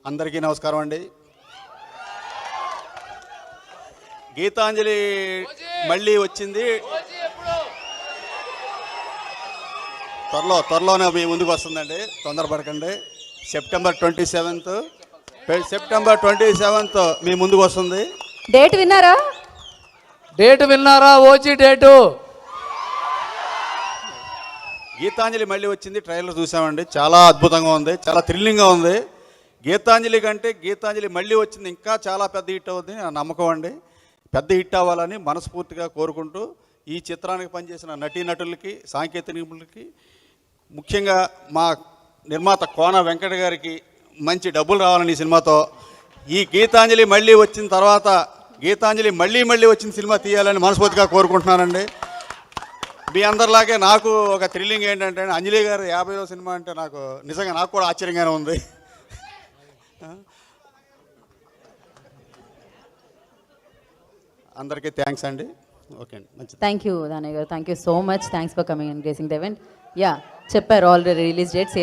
అందరికీ నమస్కారం అండి. గీతాంజలి మళ్ళీ వచ్చింది, త్వరలోనే మీ ముందుకు వస్తుందండి, తొందరపడకండి. సెప్టెంబర్ 27th మీ ముందుకు వస్తుంది. డేట్ విన్నారా? OG date. గీతాంజలి మళ్ళీ వచ్చింది, ట్రైలర్ చూసామండి, చాలా అద్భుతంగా ఉంది, చాలా థ్రిల్లింగ్గా ఉంది. గీతాంజలి కంటే గీతాంజలి మళ్ళీ వచ్చింది ఇంకా చాలా పెద్ద హిట్ అవుతుంది నా నమ్మకం అండి. పెద్ద హిట్ అవ్వాలని మనస్ఫూర్తిగా కోరుకుంటూ ఈ చిత్రానికి పనిచేసిన నటీనటులకి, సాంకేతికులకి, ముఖ్యంగా మా నిర్మాత కోన వెంకట గారికి మంచి డబ్బులు రావాలని ఈ సినిమాతో, ఈ గీతాంజలి మళ్ళీ వచ్చిన తర్వాత గీతాంజలి మళ్ళీ వచ్చిన సినిమా తీయాలని మనస్ఫూర్తిగా కోరుకుంటున్నానండి. మీ అందరిలాగే నాకు ఒక థ్రిల్లింగ్ ఏంటంటే అంజలి గారు 50వ సినిమా అంటే నిజంగా నాకు కూడా ఆశ్చర్యంగానే ఉంది. అందరికీ థ్యాంక్స్ అండి. ఓకే అండి, మంచిది. థ్యాంక్ యూ దానయ్య గారు, thank you so much. Thanks for coming and gracing the event. Yeah చెప్పారు ఆల్రెడీ రిలీజ్ డేట్ సేవ్